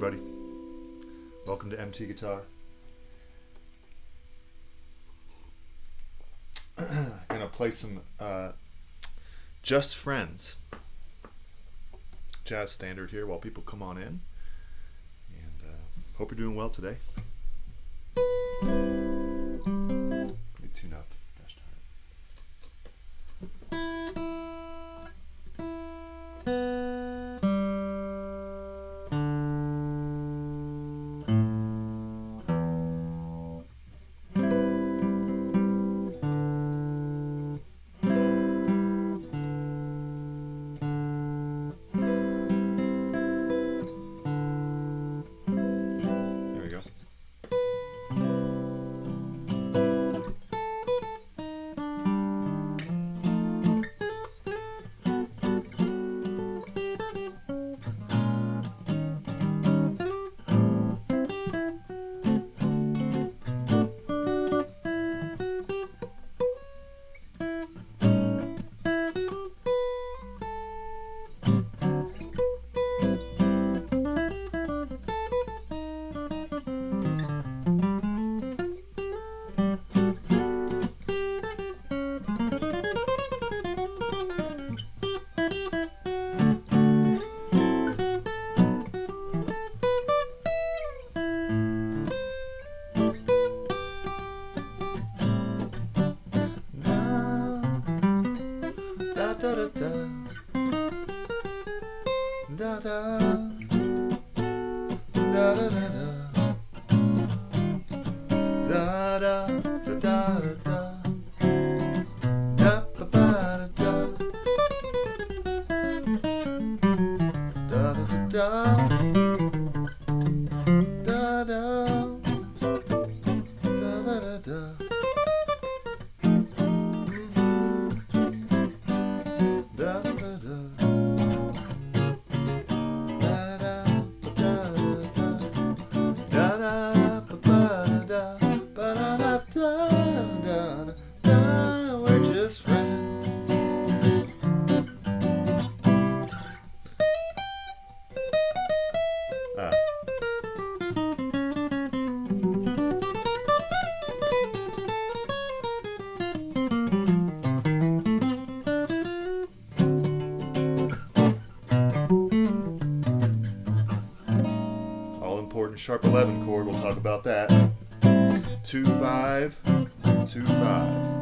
everybody. Welcome to MT Guitar. Gonna play some Just Friends jazz standard here while people come on in. And hope you're doing well today. Let me tune up. Gosh darn sharp 11 chord, we'll talk about that. 2-5, 2-5.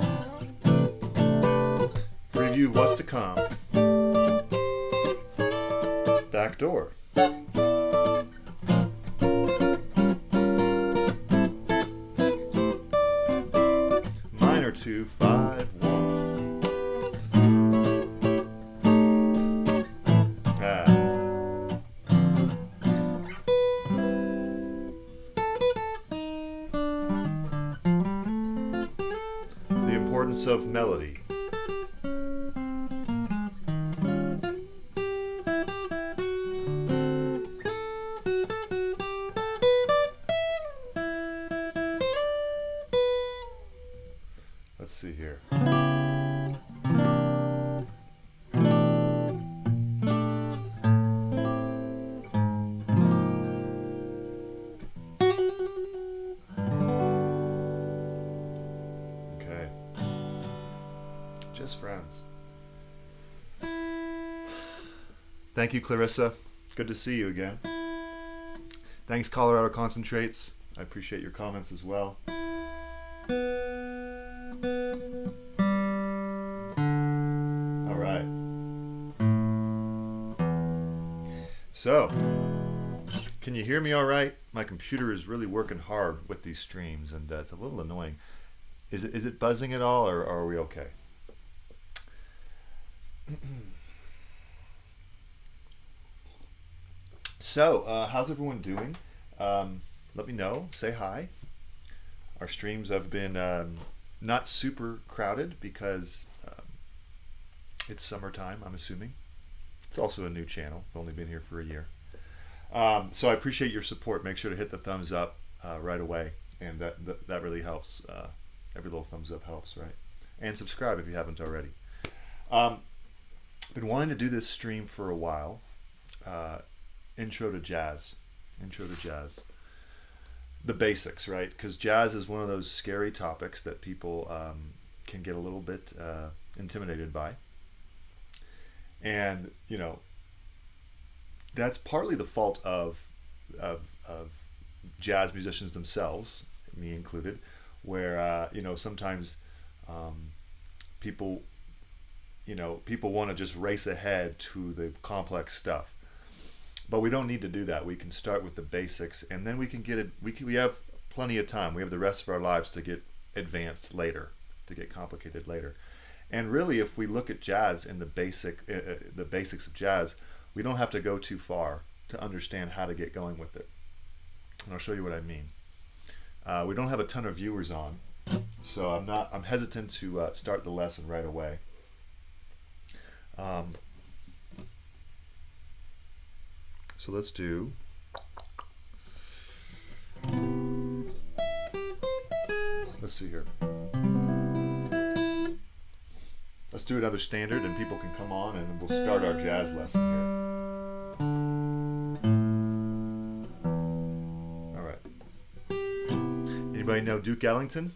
Preview of what's to come. Back door. Minor 2-5-1. Of melody. Let's see here. Just Friends. Thank you, Clarissa. Good to see you again. Thanks, Colorado Concentrates. I appreciate your comments as well. All right. So, can you hear me all right? My computer is really working hard with these streams, and it's a little annoying. Is it buzzing at all, or are we okay? So, how's everyone doing? Let me know. Say hi. Our streams have been not super crowded because it's summertime, I'm assuming. It's also a new channel. I've only been here for a year. So I appreciate your support. Make sure to hit the thumbs up right away, and that really helps. Every little thumbs up helps, right? And subscribe if you haven't already. Been wanting to do this stream for a while. Intro to jazz, Intro to jazz. The basics, right? Because jazz is one of those scary topics that people can get a little bit intimidated by. And, you know, that's partly the fault of jazz musicians themselves, me included, where, you know, sometimes people want to just race ahead to the complex stuff. But we don't need to do that. We can start with the basics, and then we can get it. We have plenty of time. We have the rest of our lives to get advanced later, to get complicated later. And really, if we look at jazz and the basics of jazz, we don't have to go too far to understand how to get going with it. And I'll show you what I mean. We don't have a ton of viewers on, so I'm hesitant to start the lesson right away. So let's do. Let's see here. Let's do another standard, and people can come on, and we'll start our jazz lesson here. All right. Anybody know Duke Ellington?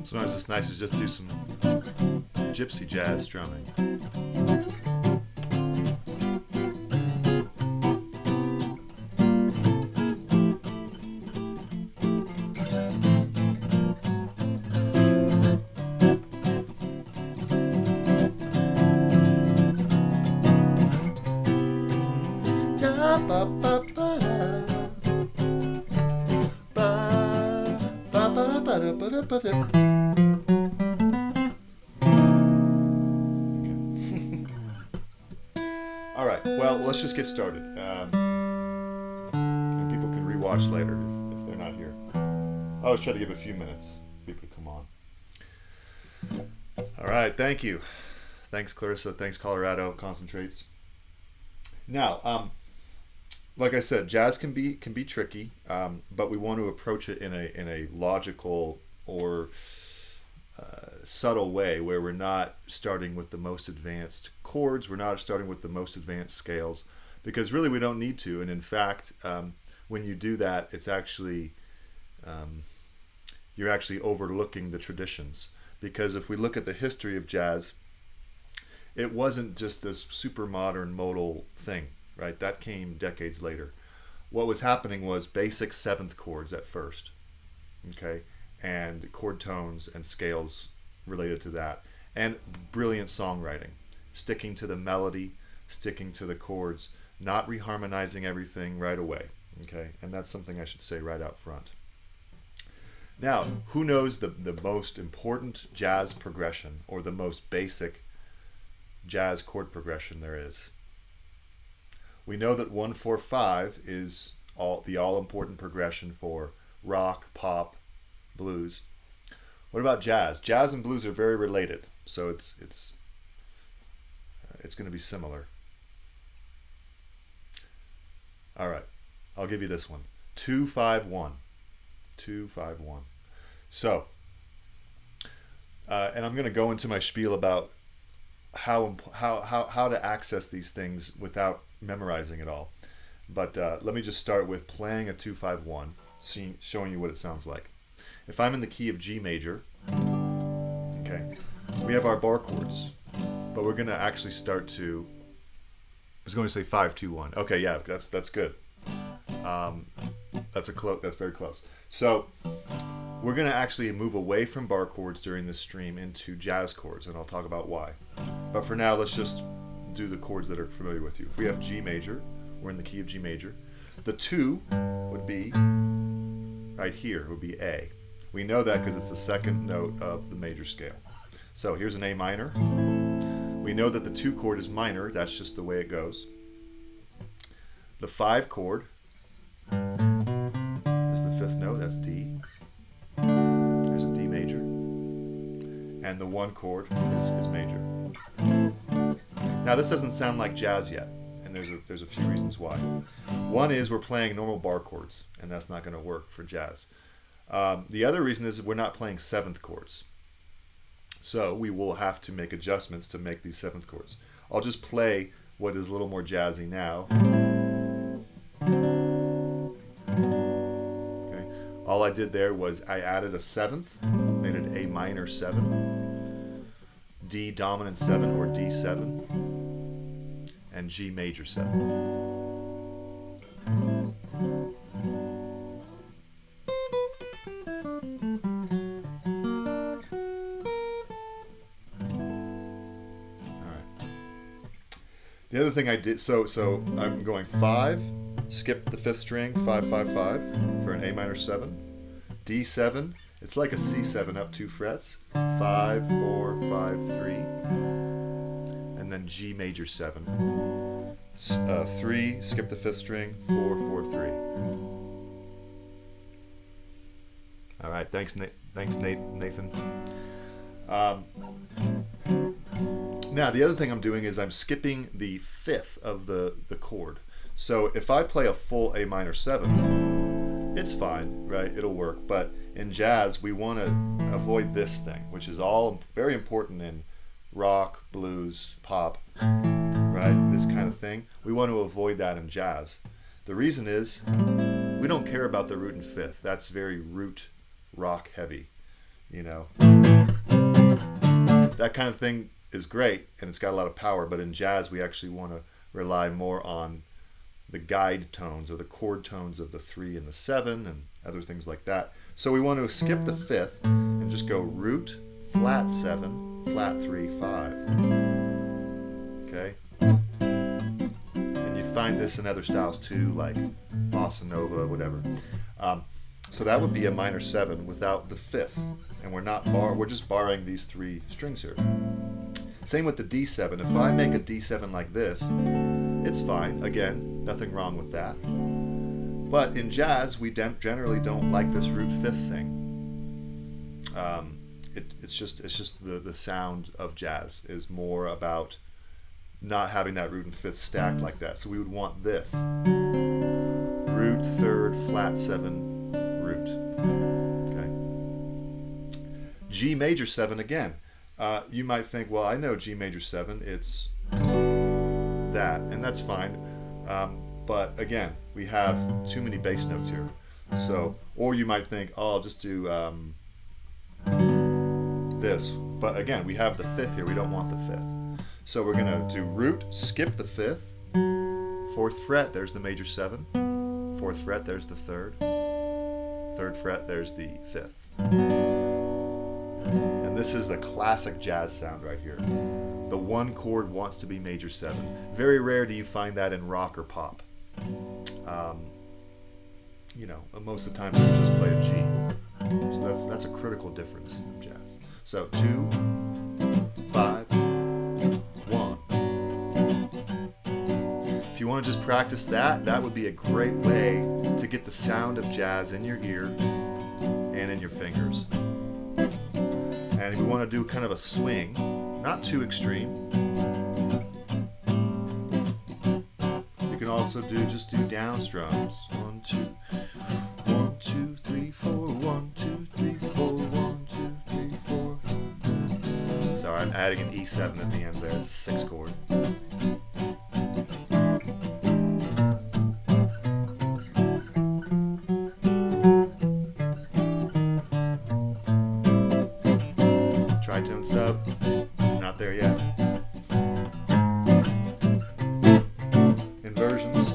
Sometimes it's nice to just do some gypsy jazz strumming. All right, well, let's just get started. And people can rewatch later if they're not here. I always try to give a few minutes for people to come on. All right, thank you. Thanks, Clarissa. Thanks, Colorado. Concentrates. Now, like I said, jazz can be tricky, but we want to approach it in a logical or subtle way, where we're not starting with the most advanced chords, we're not starting with the most advanced scales, because really we don't need to. And in fact, when you do that, it's actually you're actually overlooking the traditions. Because if we look at the history of jazz, it wasn't just this super modern modal thing, right? That came decades later. What was happening was basic seventh chords at first, okay, and chord tones and scales related to that, and brilliant songwriting, sticking to the melody, sticking to the chords, not reharmonizing everything right away, okay? And that's something I should say right out front. Now, who knows the most important jazz progression, or the most basic jazz chord progression there is? We know that 1-4-5 is the all-important progression for rock, pop, blues. What about jazz? Jazz and blues are very related, so it's going to be similar. All right, I'll give you this one: 2-5-1, 2-5-1. So, and I'm going to go into my spiel about how to access these things without memorizing it all. But let me just start with playing a 2-5-1, showing you what it sounds like. If I'm in the key of G major, okay, we have our bar chords, but we're going to actually start to, I was going to say 5-2-1. Okay, yeah, that's good. That's very close. So We're going to actually move away from bar chords during this stream into jazz chords, and I'll talk about why. But for now, let's just do the chords that are familiar with you. If we have G major, we're in the key of G major. The 2 would be right here, would be A. We know that because it's the second note of the major scale. So here's an A minor. We know that the 2 chord is minor, that's just the way it goes. The 5 chord is the 5th note, that's D. There's a D major. And the 1 chord is major. Now this doesn't sound like jazz yet, and there's a few reasons why. One is we're playing normal bar chords, and that's not going to work for jazz. The other reason is we're not playing 7th chords. So we will have to make adjustments to make these 7th chords. I'll just play what is a little more jazzy now. Okay. All I did there was I added a 7th, made it A minor 7, D dominant 7 or D7, and G major 7. The other thing I did, so I'm going 5, skip the 5th string, 5, 5, 5 for an A minor 7, D7, it's like a C7 up 2 frets, 5, 4, 5, 3, and then G major 7, 3, skip the 5th string, 4, 4, 3. All right, thanks Nathan. Now, the other thing I'm doing is I'm skipping the 5th of the chord. So if I play a full A minor 7, it's fine, right? It'll work. But in jazz, we want to avoid this thing, which is all very important in rock, blues, pop, right? This kind of thing. We want to avoid that in jazz. The reason is we don't care about the root and 5th. That's very root rock heavy, you know. That kind of thing is great and it's got a lot of power, but in jazz we actually want to rely more on the guide tones or the chord tones of the 3 and the 7 and other things like that. So we want to skip the 5th and just go root, flat 7, flat 3, 5. Okay? And you find this in other styles too, like bossa nova, whatever. So that would be a minor 7 without the 5th, and we're just borrowing these 3 strings here. Same with the D7. If I make a D7 like this, it's fine. Again, nothing wrong with that. But in jazz, we generally don't like this root 5th thing. It's just the sound of jazz is more about not having that root and 5th stacked like that. So we would want this. Root, 3rd, flat 7, root. Okay. G major 7 again. You might think, well, I know G major 7, it's that, and that's fine. But again, we have too many bass notes here. So, or you might think, oh, I'll just do this. But again, we have the 5th here, we don't want the 5th. So we're gonna do root, skip the 5th, 4th fret, there's the major 7, 4th fret, there's the 3rd, 3rd fret, there's the 5th. And this is the classic jazz sound right here. The 1 chord wants to be major 7. Very rare do you find that in rock or pop. You know, most of the time you just play a G. So that's a critical difference in jazz. So 2, 5, 1. If you want to just practice that, that would be a great way to get the sound of jazz in your ear and in your fingers. And if you want to do kind of a swing, not too extreme, you can also just do down strums. 1, 2, 1, 2, 3, 4, 1, 2, 3, 4, 1, 2, 3, 4. Sorry, I'm adding an E7 at the end there. It's a 6 chord. Tritone sub, not there yet. Inversions.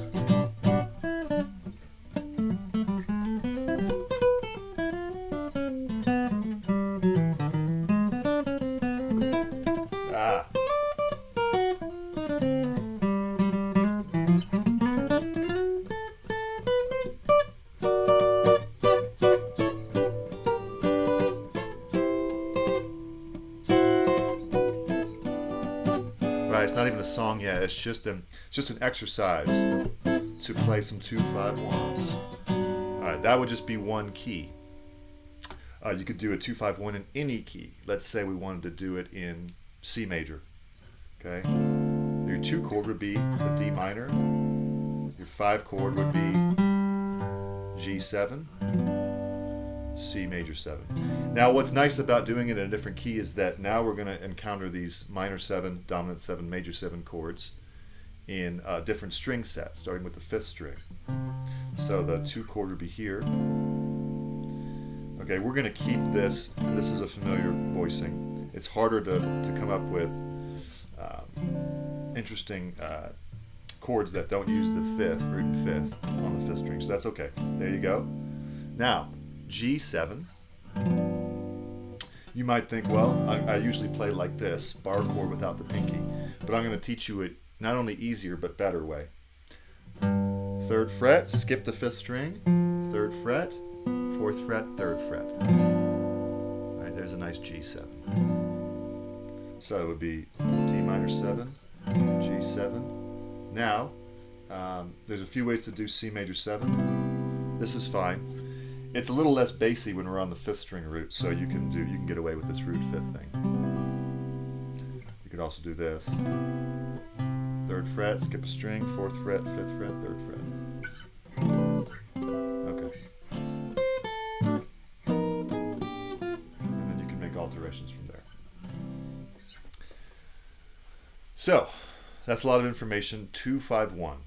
in a song yet. It's just an exercise to play some 2-5-1s. All right, that would just be one key. You could do a 2-5-1 in any key. Let's say we wanted to do it in C major. Okay, your 2 chord would be the D minor. Your 5 chord would be G7, C major 7. Now, what's nice about doing it in a different key is that now we're going to encounter these minor 7, dominant 7, major 7 chords in different string sets, starting with the 5th string. So the 2 chord would be here. Okay, we're going to keep this. This is a familiar voicing. It's harder to come up with interesting chords that don't use the 5th, root and 5th on the 5th string. So that's okay. There you go. Now, G7. You might think, well, I usually play like this, bar chord without the pinky. But I'm going to teach you it not only easier, but better way. 3rd fret, skip the 5th string, 3rd fret, 4th fret, 3rd fret. All right, there's a nice G7. So it would be D minor 7, G7. Now, there's a few ways to do C major 7. This is fine. It's a little less bassy when we're on the 5th string root, so you can get away with this root 5th thing. You could also do this. 3rd fret, skip a string, 4th fret, 5th fret, 3rd fret. Okay. And then you can make alterations from there. So, that's a lot of information. 2-5-1,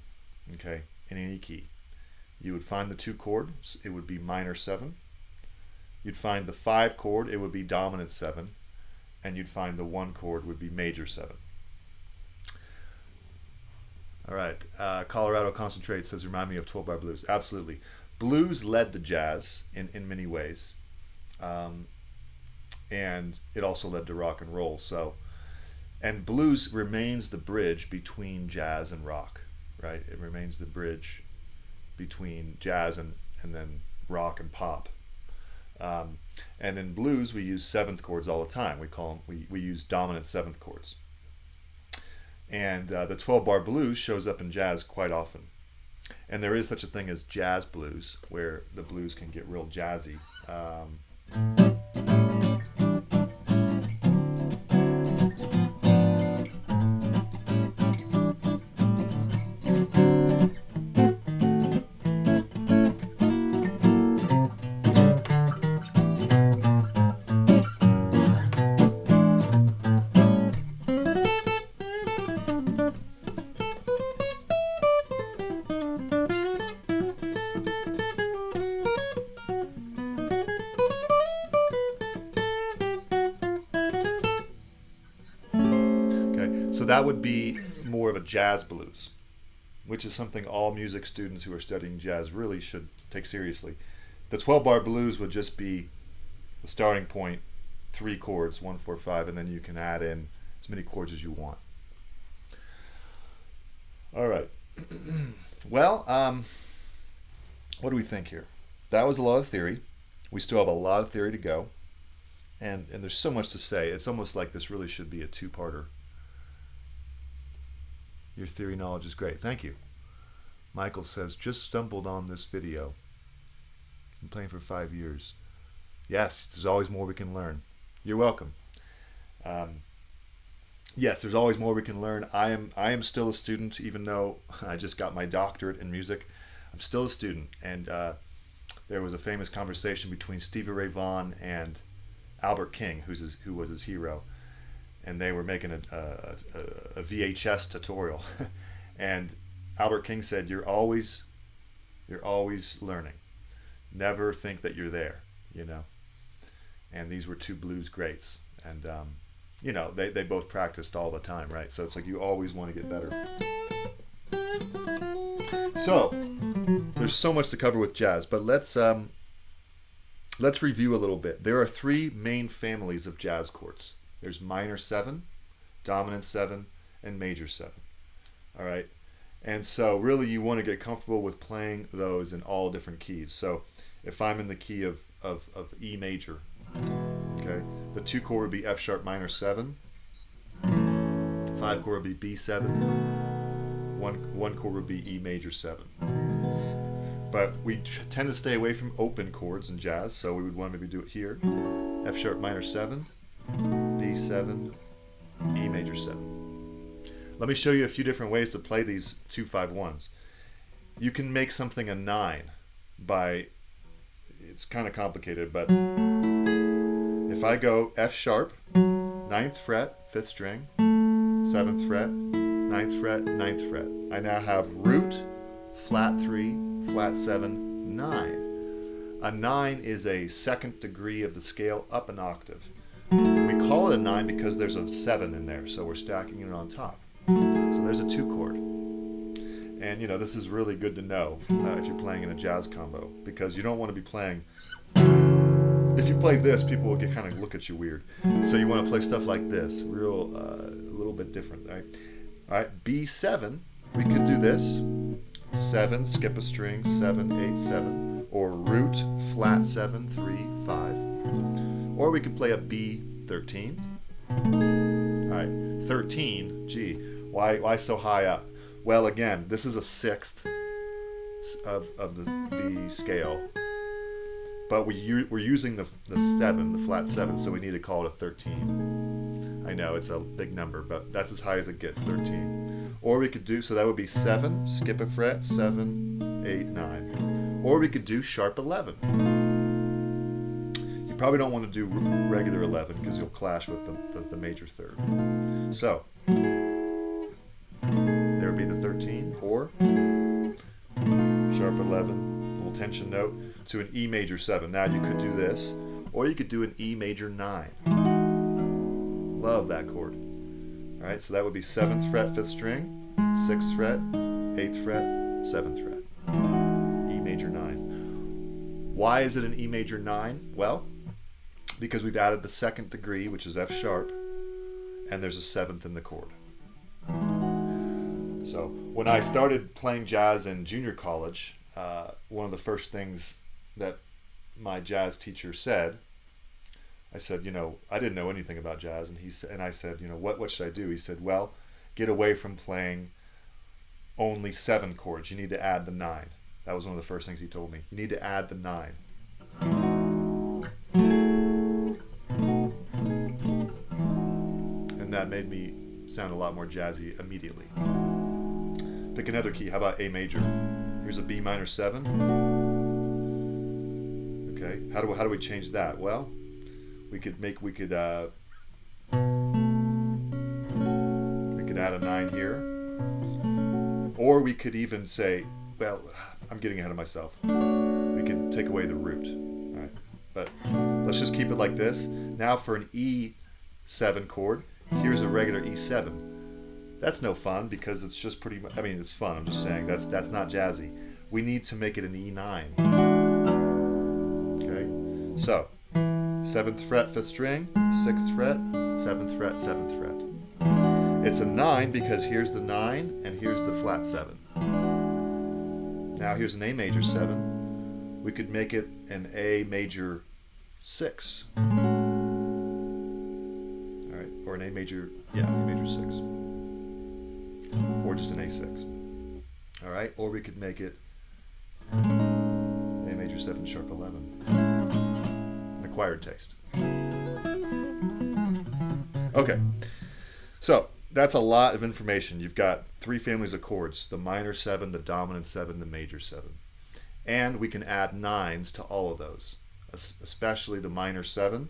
okay, in any key. You would find the 2 chord, it would be minor 7. You'd find the 5 chord, it would be dominant 7. And you'd find the 1 chord would be major 7. All right, Colorado Concentrate says, remind me of 12-bar blues. Absolutely. Blues led to jazz in many ways. And it also led to rock and roll. And blues remains the bridge between jazz and rock, right? It remains the bridge between jazz and then rock and pop. And in blues, we use 7th chords all the time. We use dominant 7th chords. And the 12-bar blues shows up in jazz quite often. And there is such a thing as jazz blues, where the blues can get real jazzy. So that would be more of a jazz blues, which is something all music students who are studying jazz really should take seriously. The 12-bar blues would just be the starting point, 3 chords, 1, 4, 5, and then you can add in as many chords as you want. All right. Well, what do we think here? That was a lot of theory. We still have a lot of theory to go, and there's so much to say. It's almost like this really should be a 2-parter. Your theory knowledge is great. Thank you. Michael says, just stumbled on this video. Been playing for 5 years. Yes, there's always more we can learn. You're welcome. Yes, there's always more we can learn. I am still a student, even though I just got my doctorate in music. I'm still a student. And there was a famous conversation between Stevie Ray Vaughan and Albert King, who was his hero. And they were making a VHS tutorial. And Albert King said, you're always learning. Never think that you're there, you know. And these were 2 blues greats. And, you know, they both practiced all the time, right? So it's like you always want to get better. So, there's so much to cover with jazz, but let's review a little bit. There are 3 main families of jazz chords. There's minor 7, dominant 7, and major 7. All right? And so really you want to get comfortable with playing those in all different keys. So if I'm in the key of E major, okay, the 2 chord would be F sharp minor 7, 5 chord would be B7. One chord would be E major 7. But we tend to stay away from open chords in jazz, so we would want to maybe do it here. F sharp minor 7, B7, E major 7. Let me show you a few different ways to play these 2-5-1s. You can make something a 9 by, it's kind of complicated, but if I go F sharp, 9th fret, 5th string, 7th fret, 9th fret, 9th fret. I now have root, flat 3, flat 7, 9. A 9 is a second degree of the scale up an octave. We call it a 9 because there's a 7 in there, so we're stacking it on top. So there's a 2 chord. And you know, this is really good to know if you're playing in a jazz combo, because you don't want to be playing, if you play this, people will kind of look at you weird. So you want to play stuff like this, real, a little bit different, right? All right, B7, we could do this. 7, skip a string, 7, 8, 7, or root, flat 7, 3, 5. Or we could play a B13. All right, 13, gee, why so high up? Well, again, this is a 6th of the B scale, but we're using the 7, the flat 7, so we need to call it a 13. I know it's a big number, but that's as high as it gets, 13. Or we could do, so that would be 7, skip a fret, 7, 8, 9. Or we could do sharp 11. You probably don't want to do regular 11 because you'll clash with the major third. So there would be the 13, or sharp 11, little tension note, to an E major 7. Now you could do this, or you could do an E major 9. Love that chord. All right, so that would be 7th fret, 5th string, 6th fret, 8th fret, 7th fret. E major 9. Why is it an E major 9? Well, because we've added the 2nd degree, which is F sharp, and there's a 7th in the chord. So when I started playing jazz in junior college, one of the first things that my jazz teacher said, I said, you know, I didn't know anything about jazz, and I said, you know, what should I do? He said, well, get away from playing only 7 chords. You need to add the 9. That was one of the first things he told me. You need to add the 9. And that made me sound a lot more jazzy immediately. Pick another key. How about A major? Here's a B minor 7. Okay. How do we change that? Well, we could add a 9 here, or we could even say, well, I'm getting ahead of myself. We could take away the root. All right, but let's just keep it like this. Now for an E7 chord, here's a regular E7. That's no fun because it's just pretty much, I mean, it's fun. I'm just saying that's not jazzy. We need to make it an E9. Okay, so 7th fret, 5th string, 6th fret, 7th fret, 7th fret. It's a 9 because here's the 9 and here's the flat 7. Now here's an A major 7. We could make it an A major 6. All right, or an A major, yeah, A major 6. Or just an A6. All right, or we could make it A major 7 sharp 11. An acquired taste. Okay, so that's a lot of information. You've got 3 families of chords: the minor 7, the dominant 7, the major 7. And we can add 9s to all of those, especially the minor 7.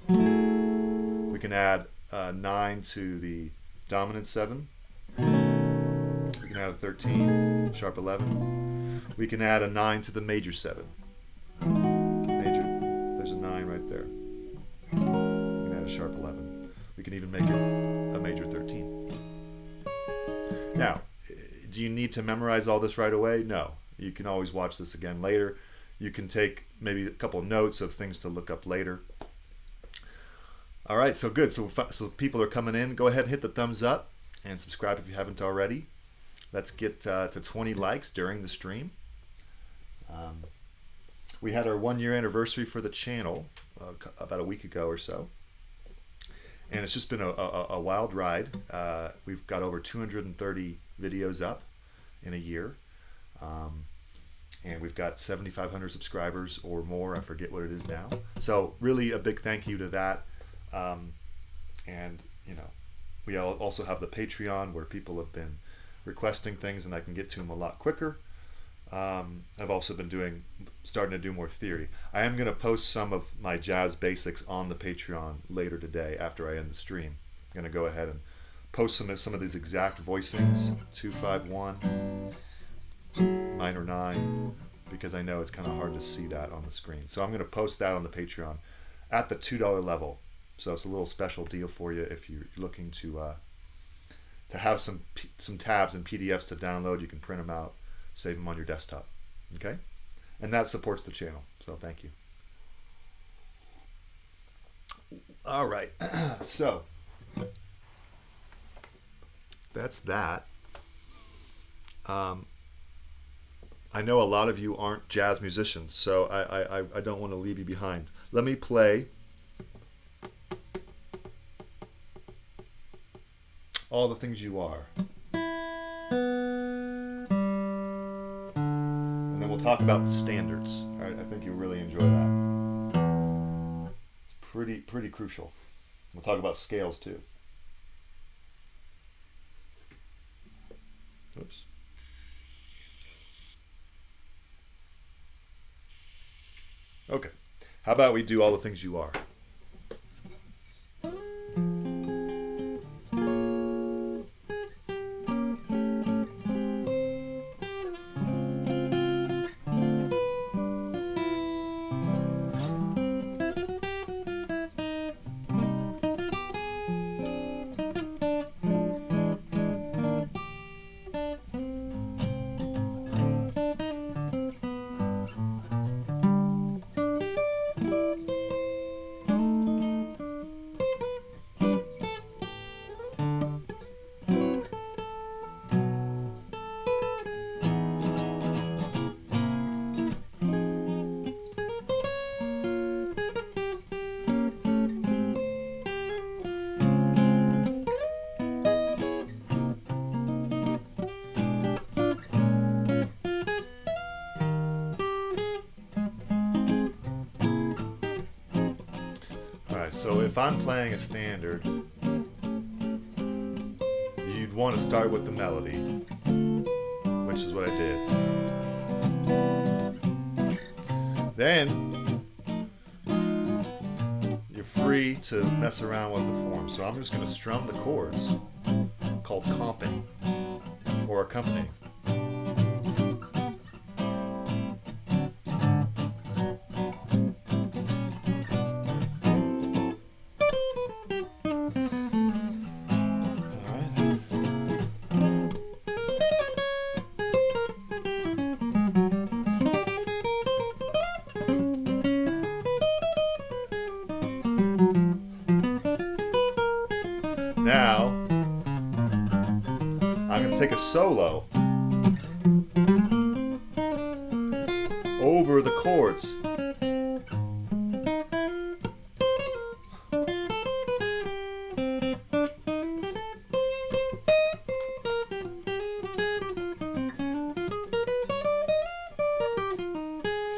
We can add 9 to the dominant 7. We can add a 13, sharp 11. We can add a 9 to the major 7. Major, there's a 9 right there. We can add a sharp 11. We can even make it a major 13. Now, do you need to memorize all this right away? No. You can always watch this again later. You can take maybe a couple of notes of things to look up later. All right, so good. So people are coming in. Go ahead and hit the thumbs up and subscribe if you haven't already. Let's get to 20 likes during the stream. We had our 1-year anniversary for the channel about a week ago or so. and it's just been a wild ride. We've got over 230 videos up in a year. And we've got 7,500 subscribers or more. I forget what it is now. So really a big thank you to that. And you know, we also have the Patreon where people have been requesting things and I can get to them a lot quicker. I've also been starting to do more theory. I am going to post some of my jazz basics on the Patreon later today after I end the stream. I'm going to go ahead and post some of these exact voicings, 251, minor 9, because I know it's kind of hard to see that on the screen. So I'm going to post that on the Patreon at the $2 level. So it's a little special deal for you if you're looking to have some tabs and PDFs to download. You can print them out, save them on your desktop. Okay? And that supports the channel. So thank you. All right. So that's that. I know a lot of you aren't jazz musicians, so I don't want to leave you behind. Let me play All the Things You Are. And then we'll talk about the standards. All right, I think you'll really enjoy that. It's pretty crucial. We'll talk about scales too. Oops. Okay. How about we do All the Things You Are? So if I'm playing a standard, you'd want to start with the melody, which is what I did. Then you're free to mess around with the form. So I'm just going to strum the chords called comping or accompanying. Now, I'm going to take a solo over the chords.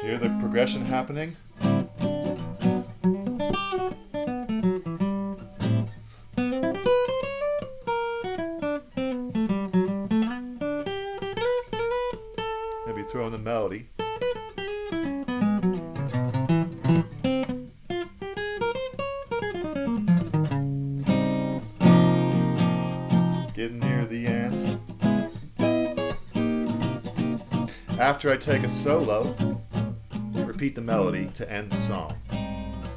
Hear the progression happening? Throw in the melody. Getting near the end. After I take a solo, repeat the melody to end the song.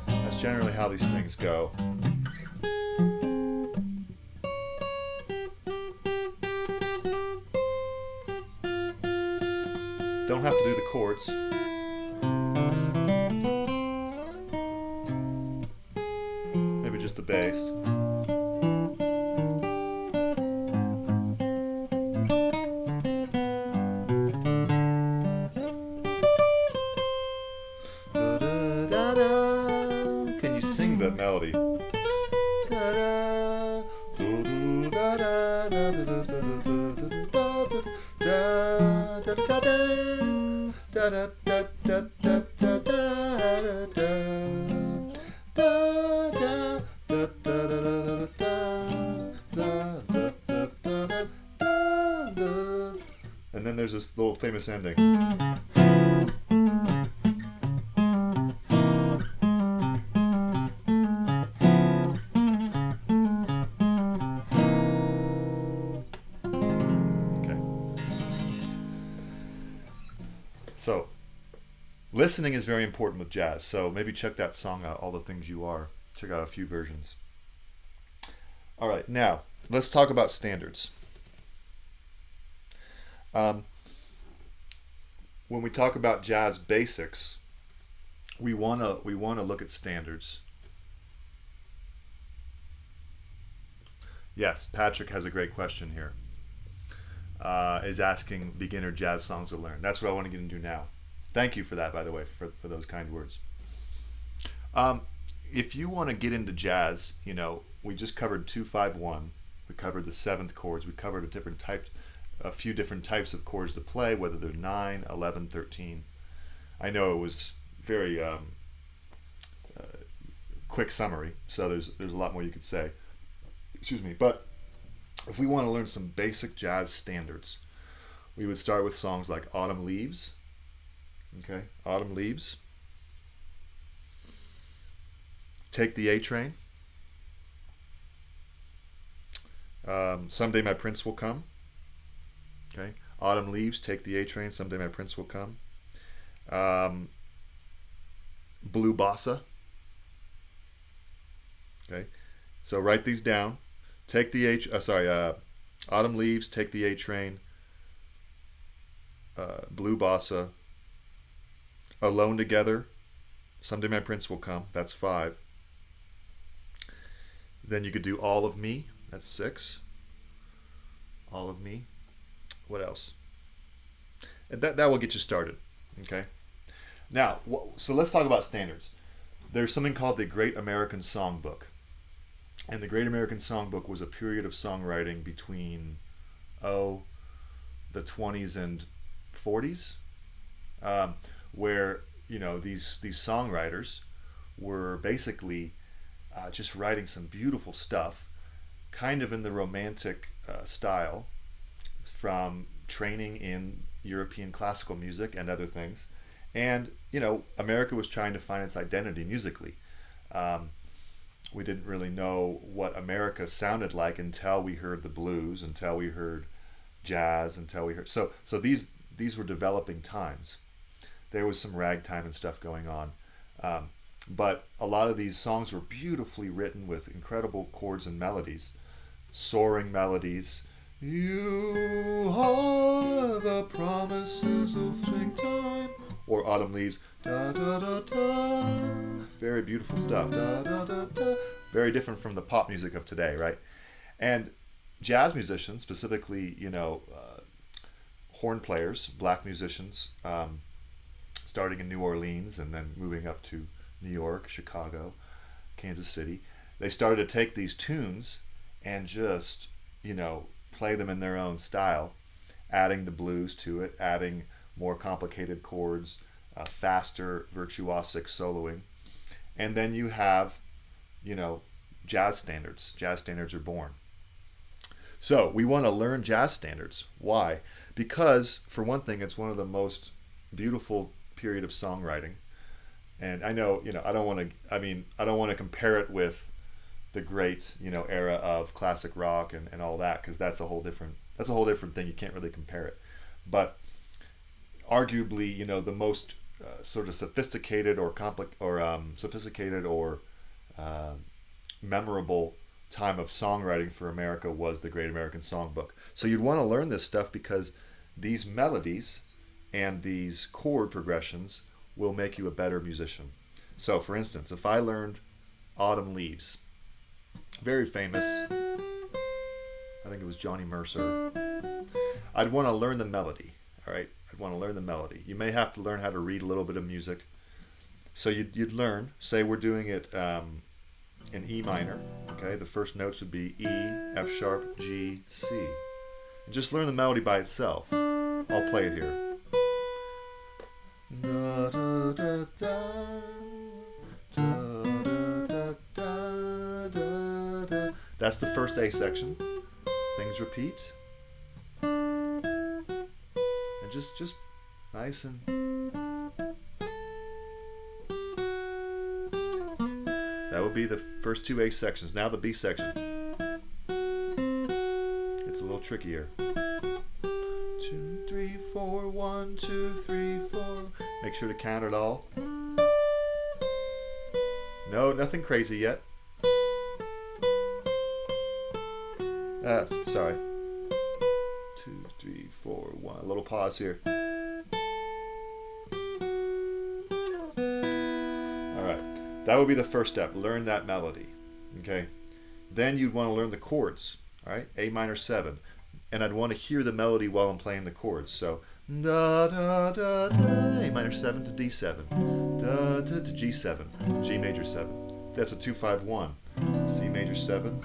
That's generally how these things go. Don't have to do the chords. Maybe just the bass. Can you sing that melody? And then there's this little famous ending. So, listening is very important with jazz. So maybe check that song out, All the Things You Are. Check out a few versions. All right, now let's talk about standards. When we talk about jazz basics, we wanna look at standards. Yes, Patrick has a great question here. Is asking beginner jazz songs to learn. That's what I want to get into now. Thank you for that, by the way, for those kind words. If you want to get into jazz, we just covered 2-5-1. We covered the seventh chords. We covered a few different types of chords to play, whether they're 9, 11, 13. I know it was very quick summary, so there's a lot more you could say. Excuse me, but if we want to learn some basic jazz standards, we would start with songs like Autumn Leaves. Okay, Autumn Leaves. Take the A Train. Someday My Prince Will Come. Okay, Autumn Leaves, Take the A Train, Someday My Prince Will Come. Blue Bossa. Okay, so write these down. Take the Autumn Leaves, Take the A Train, Blue Bossa, Alone Together, Someday My Prince Will Come. That's 5. Then you could do All of Me. That's 6. All of Me. What else? And that will get you started. Okay. Now, so let's talk about standards. There's something called the Great American Songbook. And the Great American Songbook was a period of songwriting between, the 20s and 40s, where, these songwriters were basically just writing some beautiful stuff, kind of in the romantic style, from training in European classical music and other things. And, America was trying to find its identity musically. We didn't really know what America sounded like until we heard the blues, until we heard jazz, until we heard... So these were developing times. There was some ragtime and stuff going on. But a lot of these songs were beautifully written with incredible chords and melodies. Soaring melodies. You are the promises of springtime. Or Autumn Leaves. Da, da, da, da. Very beautiful stuff. Da, da, da, da. Very different from the pop music of today, right? And jazz musicians, specifically, horn players, black musicians, starting in New Orleans and then moving up to New York, Chicago, Kansas City, they started to take these tunes and just, play them in their own style, adding the blues to it, adding more complicated chords, faster virtuosic soloing. And then you have, jazz standards. Jazz standards are born. So we want to learn jazz standards. Why? Because, for one thing, it's one of the most beautiful period of songwriting. And I know, I don't want to compare it with the great, era of classic rock and all that, because that's a whole different thing. You can't really compare it. But arguably, the most sort of sophisticated or memorable time of songwriting for America was the Great American Songbook. So you'd want to learn this stuff because these melodies and these chord progressions will make you a better musician. So, for instance, if I learned Autumn Leaves, very famous, I think it was Johnny Mercer, I'd want to learn the melody, all right? I'd want to learn the melody. You may have to learn how to read a little bit of music. So you'd learn, say we're doing it in E minor, okay? The first notes would be E, F sharp, G, C. And just learn the melody by itself. And I'll play it here. Da, da, da, da, da, da, da, da, da. That's the first A section. Things repeat. And just nice and... That would be the first two A sections. Now the B section. It's a little trickier. 2, 3, 4, 1, 2, 3, 4. Make sure to count it all. No, nothing crazy yet. Sorry. 2, 3, 4, 1. A little pause here. All right. That would be the first step. Learn that melody. Okay. Then you'd want to learn the chords. All right. A minor 7. And I'd want to hear the melody while I'm playing the chords. So da da da da, A minor 7 to D7, da da to G7, G major 7. That's a 2-5-1. C major 7,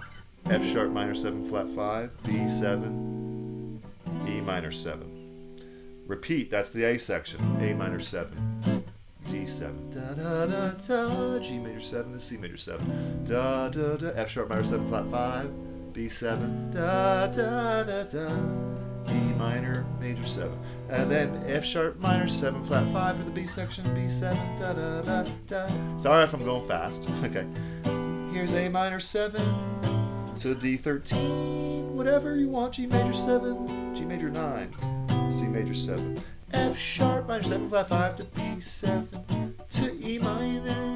F sharp minor 7 flat 5, B7, E minor 7. Repeat. That's the A section. A minor 7, D7, da da da da, G major 7 to C major 7, da da da, F sharp minor 7 flat 5. B7, da da da da, E minor major 7, and then F sharp minor 7 flat 5 for the B section, B7, da da da da. Sorry if I'm going fast. Okay, here's A minor 7 to D13, whatever you want. G major 7, G major 9, C major 7, F sharp minor 7 flat 5 to B7 to E minor.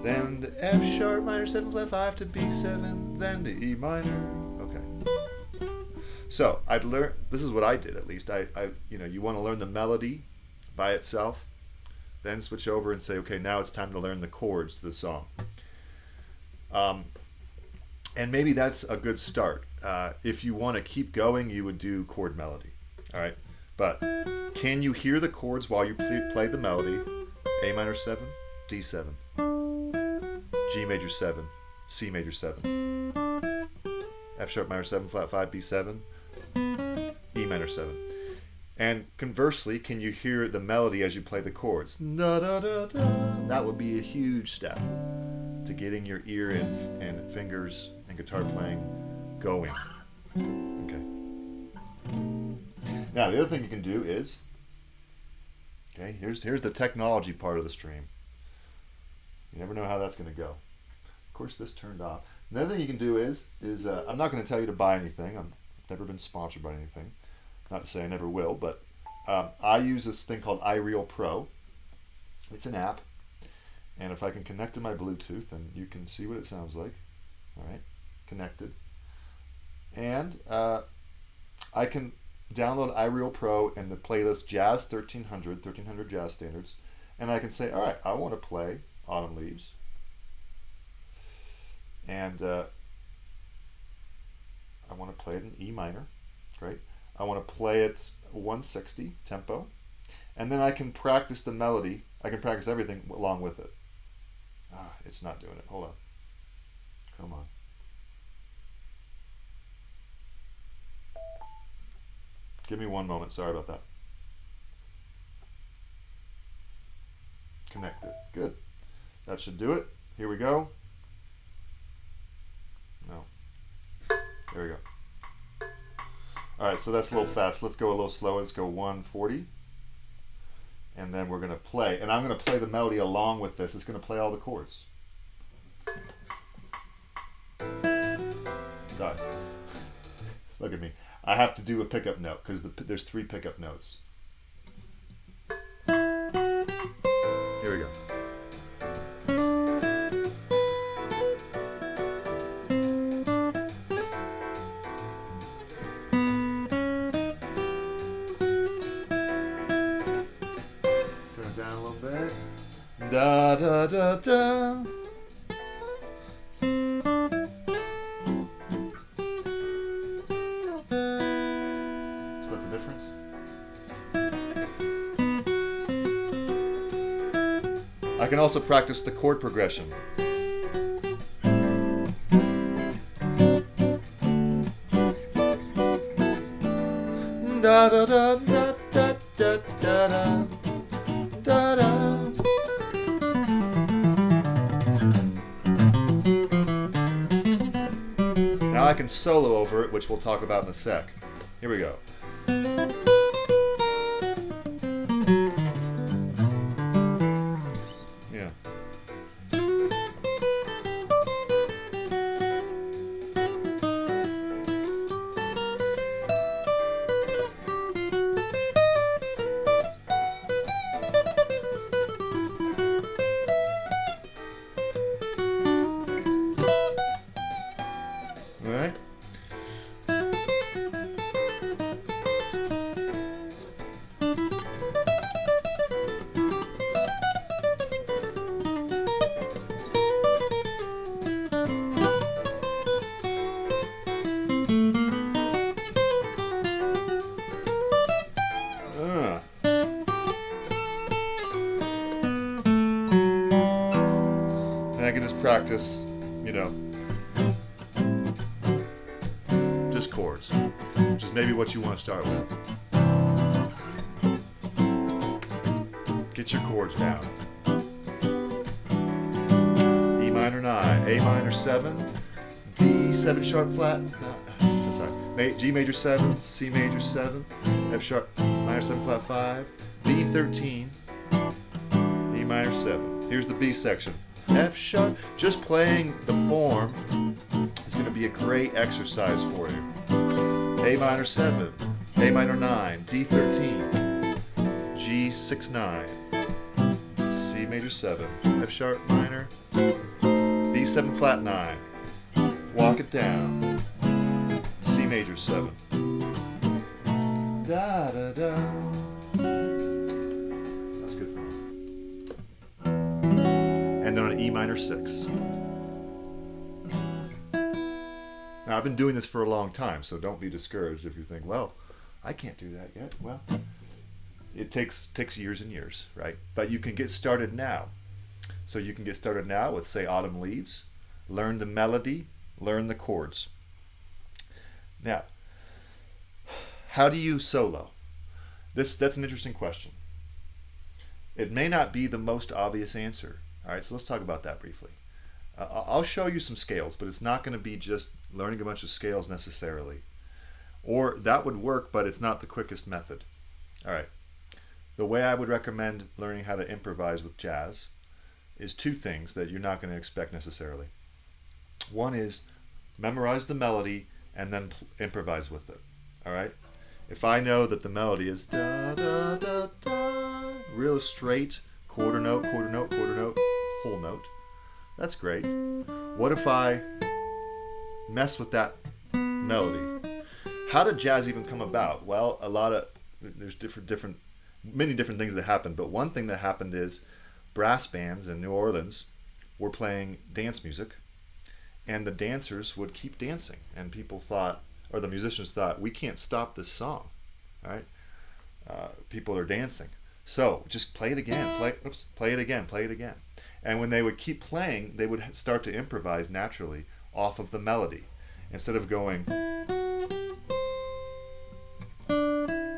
Then the F sharp minor 7 flat 5 to B7, then to E minor. Okay. So I'd learn. This is what I did, at least. You want to learn the melody by itself, then switch over and say, okay, now it's time to learn the chords to the song. And maybe that's a good start. If you want to keep going, you would do chord melody. All right. But can you hear the chords while you play the melody? A minor 7, D7. G major 7, C major 7, F sharp minor 7 flat 5, B7, E minor 7. And conversely, can you hear the melody as you play the chords? Da, da, da, da. That would be a huge step to getting your ear and fingers and guitar playing going. Okay. Now the other thing you can do is, okay, here's the technology part of the stream. You never know how that's going to go. Of course, this turned off. Another thing you can do is I'm not going to tell you to buy anything. I've never been sponsored by anything. Not to say I never will, but I use this thing called iReal Pro. It's an app, and if I can connect to my Bluetooth, then you can see what it sounds like. All right, connected, and I can download iReal Pro and the playlist Jazz 1300 Jazz Standards, and I can say, all right, I want to play Autumn Leaves, and I want to play it in E minor. Great. I want to play it 160 tempo, and then I can practice the melody. I can practice everything along with it. It's not doing it. Hold on. Come on. Give me one moment. Sorry about that. Connected. Good. That should do it. Here we go. No. There we go. All right, so that's a little fast. Let's go a little slower. Let's go 140. And then we're going to play. And I'm going to play the melody along with this. It's going to play all the chords. Sorry. Look at me. I have to do a pickup note because there's 3 pickup notes. Here we go. Da da da da. Split the difference. I can also practice the chord progression. Da da da da da da da da da. Now I can solo over it, which we'll talk about in a sec. Here we go. Yeah. All right. And I can just practice, you know, just chords, which is maybe what you want to start with. Get your chords down. E minor 9, A minor 7, D 7 sharp flat, sorry, G major 7, C major 7, F sharp minor 7 flat 5, B 13, E minor 7. Here's the B section. F sharp. Just playing the form is going to be a great exercise for you. A minor 7, A minor 9, D 13, G 6 9, C major 7, F sharp minor, B 7 flat 9. Walk it down. C major 7. Da da da. That's good for me. And then an E minor 6. Now, I've been doing this for a long time, so don't be discouraged if you think, well, I can't do that yet. Well, it takes years and years, right? But you can get started now. So you can get started now with, say, Autumn Leaves. Learn the melody, learn the chords. Now, how do you solo? That's an interesting question. It may not be the most obvious answer. All right, so let's talk about that briefly. I'll show you some scales, but it's not going to be just learning a bunch of scales necessarily. Or that would work, but it's not the quickest method. All right. The way I would recommend learning how to improvise with jazz is two things that you're not going to expect necessarily. One is memorize the melody and then improvise with it. All right? If I know that the melody is da da da da, real straight, quarter note, quarter note, quarter note, whole note, that's great. What if I mess with that melody? How did jazz even come about? Well, there's many different things that happened, but one thing that happened is brass bands in New Orleans were playing dance music, and the dancers would keep dancing, and people thought, or the musicians thought, we can't stop this song, right? People are dancing. So just play it again, play it again, play it again. And when they would keep playing, they would start to improvise naturally off of the melody. Instead of going,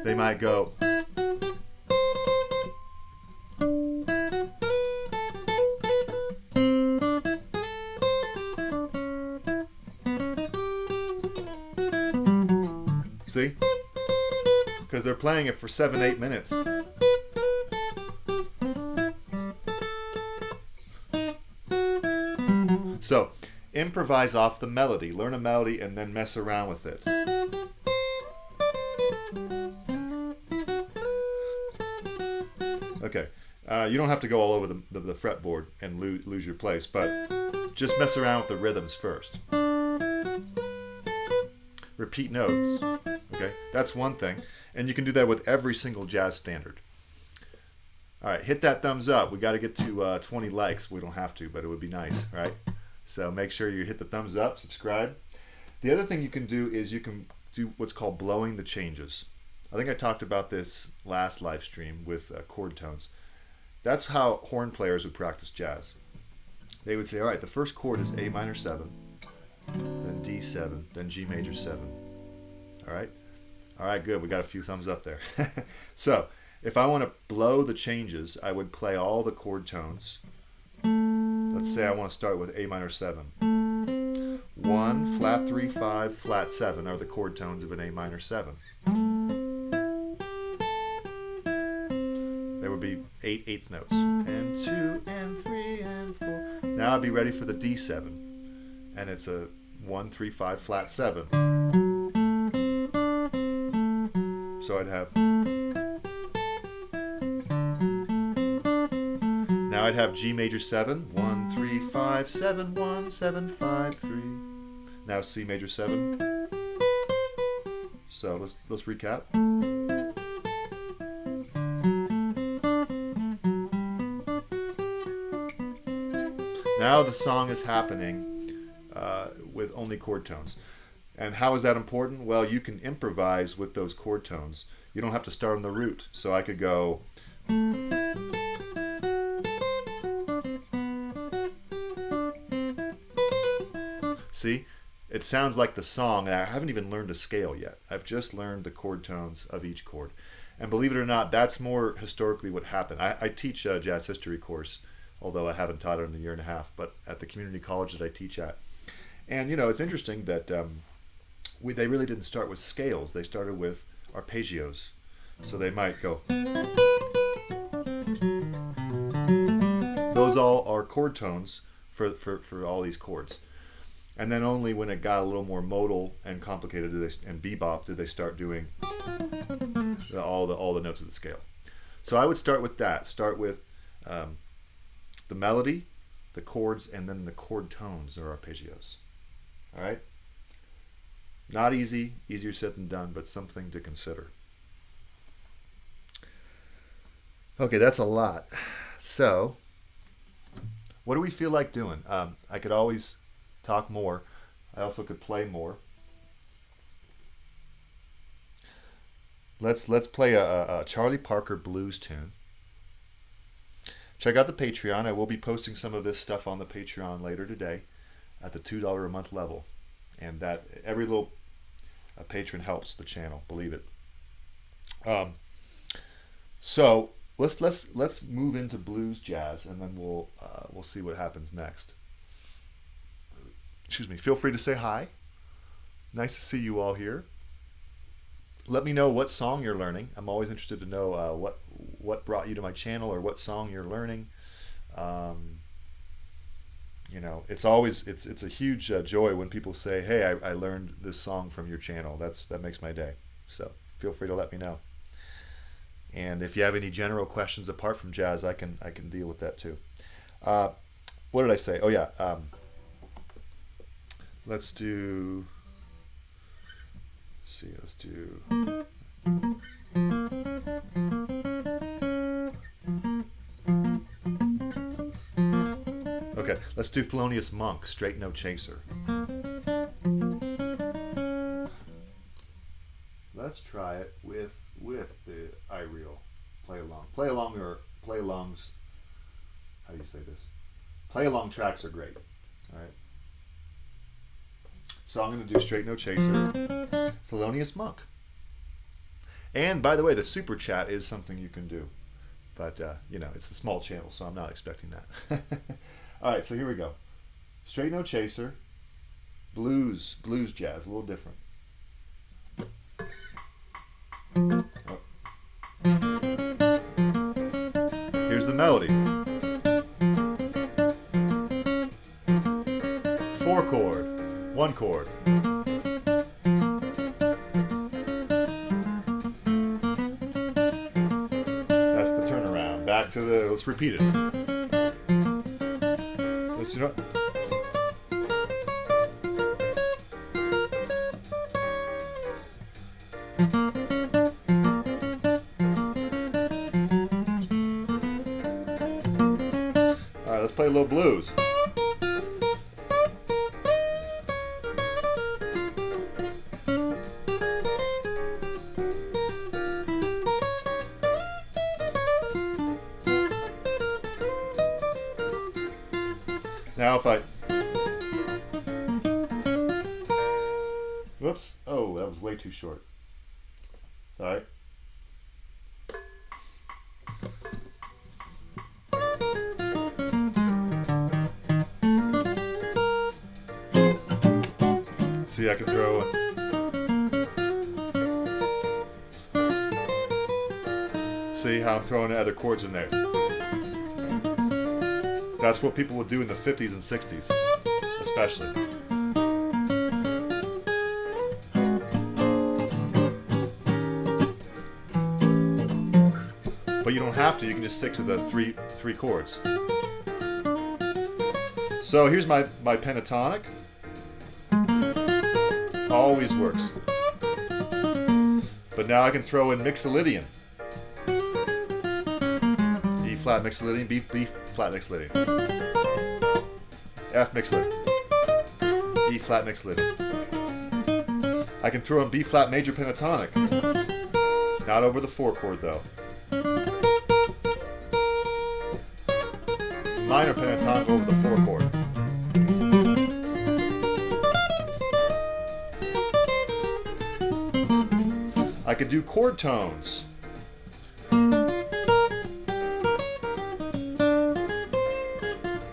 they might go, see? Because they're playing it for 7-8 minutes. So, improvise off the melody. Learn a melody and then mess around with it. Okay, you don't have to go all over the fretboard and lose your place, but just mess around with the rhythms first. Repeat notes. Okay, that's one thing. And you can do that with every single jazz standard. All right, hit that thumbs up. We got to get to 20 likes. We don't have to, but it would be nice, right? So make sure you hit the thumbs up, subscribe. The other thing you can do is you can do what's called blowing the changes. I think I talked about this last live stream with chord tones. That's how horn players would practice jazz. They would say, all right, the first chord is A minor 7, then D 7, then G major 7. All right? All right, good. We got a few thumbs up there. So if I want to blow the changes, I would play all the chord tones. Let's say I want to start with A minor 7. 1, flat 3, 5, flat 7 are the chord tones of an A minor 7. There would be 8 eighth notes. And 2, and 3, and 4. Now I'd be ready for the D7. And it's a 1, 3, 5, flat 7. So I'd have... Now I'd have G major 7. 1, 3, 5, 7, 1, 7, 5, 3. Now C major 7. So let's recap. Now the song is happening with only chord tones. And how is that important? Well, you can improvise with those chord tones. You don't have to start on the root. So I could go... See? It sounds like the song, and I haven't even learned a scale yet. I've just learned the chord tones of each chord. And believe it or not, that's more historically what happened. I teach a jazz history course, although I haven't taught it in a year and a half, but at the community college that I teach at. And, you know, it's interesting that they really didn't start with scales. They started with arpeggios. So they might go... Those all are chord tones for all these chords. And then only when it got a little more modal and complicated and bebop did they start doing all the notes of the scale. So I would start with that. Start with the melody, the chords, and then the chord tones or arpeggios. All right? Not easy, easier said than done, but something to consider. Okay, that's a lot. So, what do we feel like doing? I could always talk more. I also could play more. Let's play a Charlie Parker blues tune. Check out the Patreon. I will be posting some of this stuff on the Patreon later today at the $2 a month level. And that every little patron helps the channel, believe it. So let's move into blues jazz, and then we'll see what happens next. Excuse me. Feel free to say hi. Nice to see you all here. Let me know what song you're learning. I'm always interested to know what brought you to my channel or what song you're learning. You know, it's a huge joy when people say, "Hey, I learned this song from your channel." That makes my day. So feel free to let me know. And if you have any general questions apart from jazz, I can deal with that too. What did I say? Oh yeah. Let's do. Let's see. Let's do. Okay, let's do Thelonious Monk, Straight No Chaser. Let's try it with the iReel play along. Play alongs. How do you say this? Play along tracks are great. All right. So I'm going to do Straight No Chaser, Thelonious Monk. And by the way, the super chat is something you can do, but you know, it's a small channel, so I'm not expecting that. All right, so here we go. Straight No Chaser, blues jazz, a little different. Oh. Here's the melody. 4 chord, 1 chord. That's the turnaround. Back to the, let's repeat it. Let's do it. All right, let's play a little blues. Now if I, whoops, oh, that was way too short. All right. See, I can throw it. See how I'm throwing other chords in there. That's what people would do in the 50s and 60s, especially. But you don't have to. You can just stick to the three chords. So here's my pentatonic. Always works. But now I can throw in Mixolydian. E flat Mixolydian, B flat Mixolydian. F Mixolydian. E flat Mixolydian. I can throw in B flat major pentatonic. Not over the 4 chord though. Minor pentatonic over the 4 chord. I could do chord tones.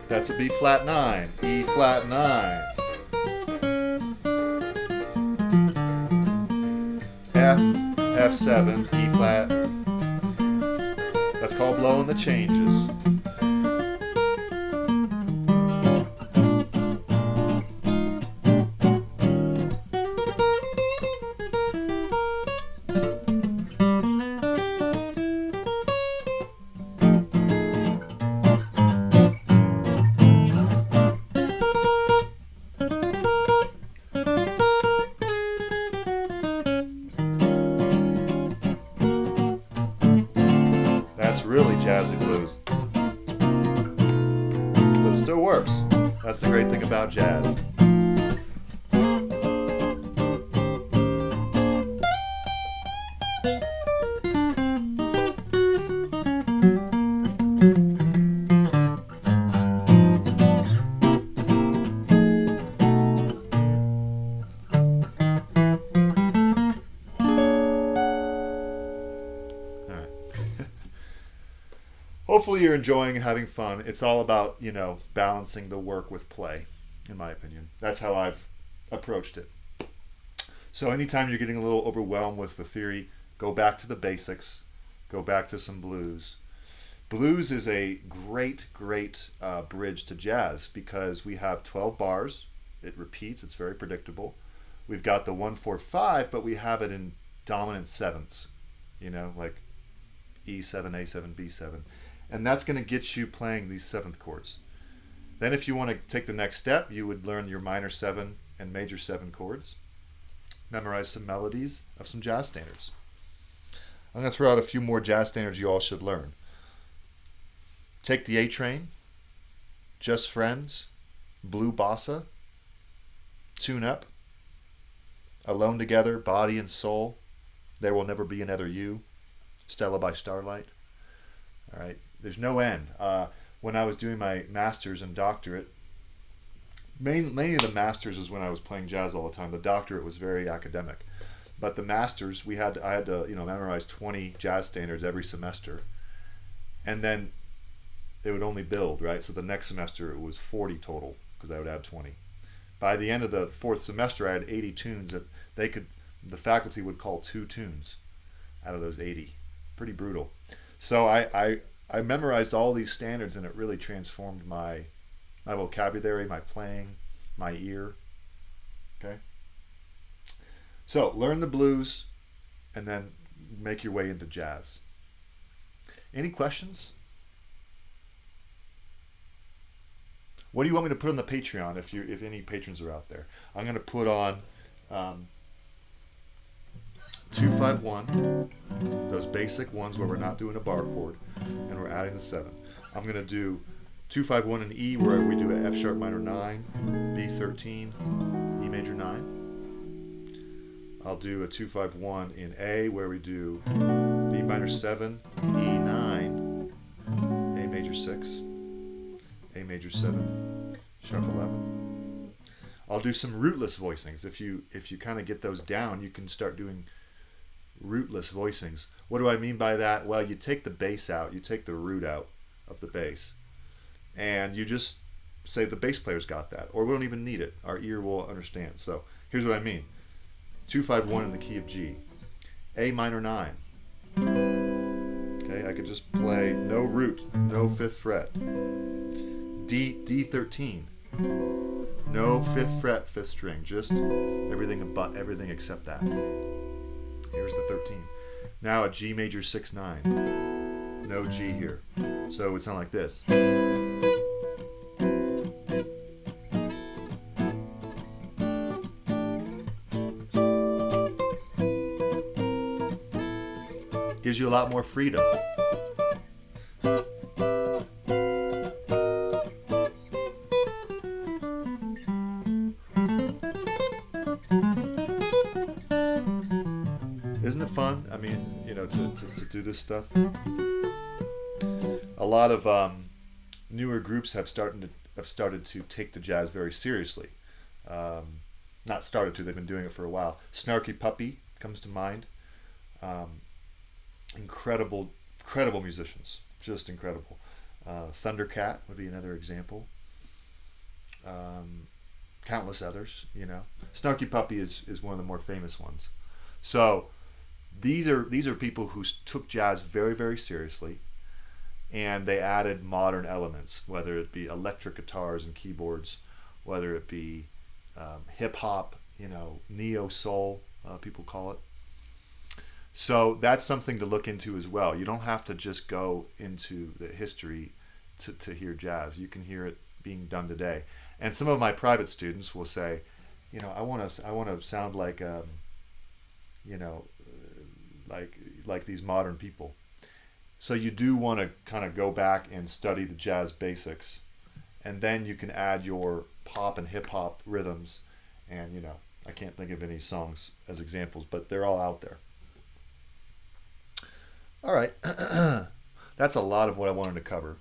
That's a B flat 9, E flat 9, F, F7, E flat. That's called blowing the changes. Really jazzy blues, but it still works. That's the great thing about jazz. Hopefully you're enjoying and having fun. It's all about, you know, balancing the work with play, in my opinion. That's how I've approached it. So anytime you're getting a little overwhelmed with the theory, go back to the basics. Go back to some blues. Blues is a great bridge to jazz because we have 12 bars. It repeats. It's very predictable. We've got the 1-4-5, but we have it in dominant sevenths, you know, like E7, A7, B7. And that's going to get you playing these 7th chords. Then if you want to take the next step, you would learn your minor 7 and major 7 chords. Memorize some melodies of some jazz standards. I'm going to throw out a few more jazz standards you all should learn. Take the A Train, Just Friends, Blue Bossa, Tune Up, Alone Together, Body and Soul, There Will Never Be Another You, Stella by Starlight. All right, there's no end. When I was doing my master's and doctorate, mainly the master's is when I was playing jazz all the time. The doctorate was very academic, but the master's I had to memorize 20 jazz standards every semester, and then it would only build, right? So the next semester it was 40 total because I would add 20. By the end of the 4th semester, I had 80 tunes that the faculty would call 2 tunes out of those 80. Pretty brutal. So I memorized all these standards, and it really transformed my vocabulary, my playing, my ear. Okay. So learn the blues, and then make your way into jazz. Any questions? What do you want me to put on the Patreon if any patrons are out there? I'm going to put on 2-5-1, those basic ones where we're not doing a bar chord and we're adding the 7. I'm going to do 2-5-1 in E where we do a F sharp minor 9, B13, E major 9. I'll do a 2-5-1 in A where we do B minor 7, E9, A major 6, A major 7, sharp 11. I'll do some rootless voicings. If you kind of get those down, you can start doing Rootless Voicings. What do I mean by that? Well, you take the bass out, you take the root out of the bass, and you just say the bass player's got that, or we don't even need it. Our ear will understand. So here's what I mean. 2-5-1 in the key of G. A minor 9. Okay, I could just play no root, no 5th fret. D13. No 5th fret, 5th string, just everything except that. Here's the 13. Now a G major 6-9. No G here. So it would sound like this. Gives you a lot more freedom. Isn't it fun? I mean, to do this stuff. A lot of newer groups have started to take the jazz very seriously. Not started to; they've been doing it for a while. Snarky Puppy comes to mind. Incredible musicians, just incredible. Thundercat would be another example. Countless others, Snarky Puppy is one of the more famous ones. So these are people who took jazz very, very seriously, and they added modern elements, whether it be electric guitars and keyboards, whether it be hip hop, neo soul, people call it. So that's something to look into as well. You don't have to just go into the history to hear jazz. You can hear it being done today. And some of my private students will say, I want to sound like like these modern people. So you do want to kind of go back and study the jazz basics, and then you can add your pop and hip hop rhythms. And I can't think of any songs as examples, but they're all out there. All right, that's a lot of what I wanted to cover.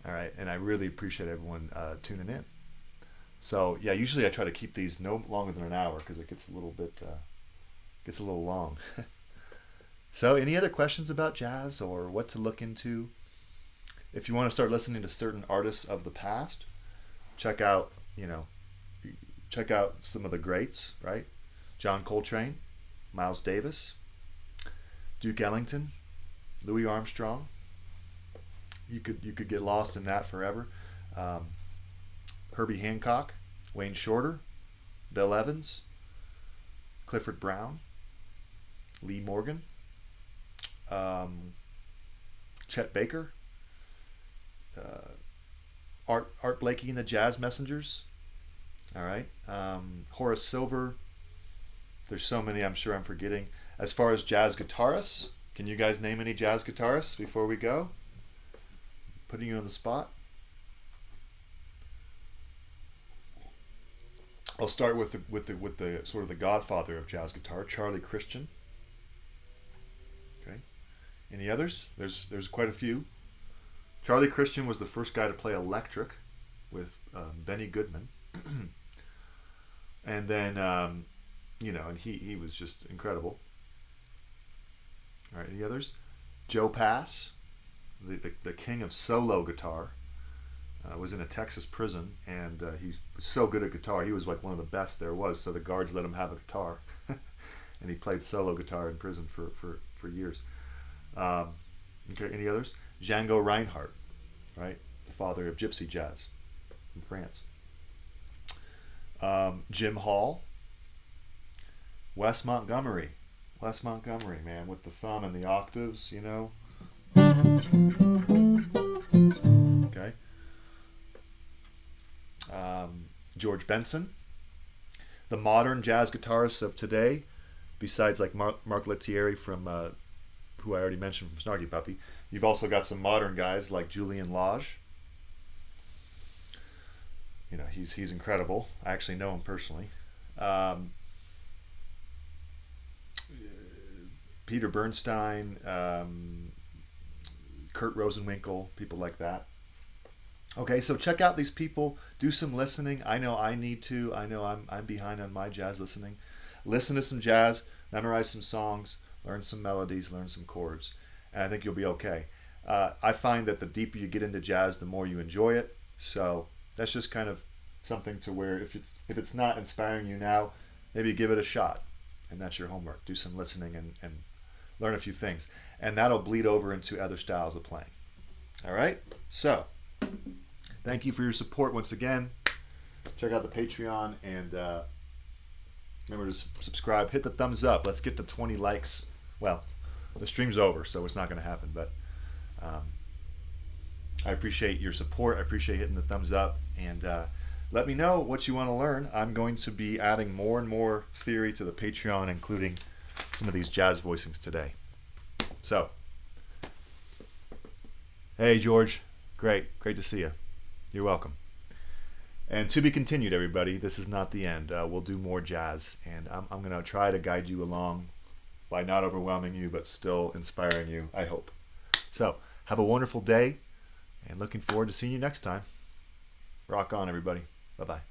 All right, and I really appreciate everyone tuning in. So yeah, usually I try to keep these no longer than an hour because it gets a little long. So any other questions about jazz or what to look into? If you want to start listening to certain artists of the past, check out some of the greats, right? John Coltrane, Miles Davis, Duke Ellington, Louis Armstrong. You could get lost in that forever. Herbie Hancock, Wayne Shorter, Bill Evans, Clifford Brown, Lee Morgan, Chet Baker, Art Blakey and the Jazz Messengers. All right, Horace Silver. There's so many I'm sure I'm forgetting. As far as jazz guitarists, can you guys name any jazz guitarists before we go? Putting you on the spot. I'll start with the sort of the godfather of jazz guitar, Charlie Christian. Okay. Any others? There's quite a few. Charlie Christian was the first guy to play electric with Benny Goodman. And then and he was just incredible. All right, any others? Joe Pass, the king of solo guitar, was in a Texas prison, and he was so good at guitar. He was like one of the best there was, so the guards let him have a guitar. And he played solo guitar in prison for years. Okay, any others? Django Reinhardt, right? The father of gypsy jazz in France. Jim Hall. Wes Montgomery, man, with the thumb and the octaves, Okay. George Benson. The modern jazz guitarists of today, besides like Mark Lettieri from, who I already mentioned from Snarky Puppy, you've also got some modern guys like Julian Lage. He's incredible. I actually know him personally. Peter Bernstein, Kurt Rosenwinkel, people like that. Okay, so check out these people. Do some listening. I know I need to. I know I'm behind on my jazz listening. Listen to some jazz. Memorize some songs. learn some melodies, learn some chords, and I think you'll be okay. I find that the deeper you get into jazz, the more you enjoy it. So that's just kind of something to where if it's not inspiring you now, maybe give it a shot, and that's your homework. Do some listening and learn a few things, and that'll bleed over into other styles of playing. All right, so thank you for your support once again. Check out the Patreon, and remember to subscribe. Hit the thumbs up. Let's get to 20 likes. Well, the stream's over, so it's not going to happen, but I appreciate your support. I appreciate hitting the thumbs up, and let me know what you want to learn. I'm going to be adding more and more theory to the Patreon, including some of these jazz voicings today. So, hey George, great to see you. You're welcome. And to be continued, everybody. This is not the end. We'll do more jazz, and I'm going to try to guide you along by not overwhelming you, but still inspiring you, I hope. So, have a wonderful day, and looking forward to seeing you next time. Rock on, everybody. Bye-bye.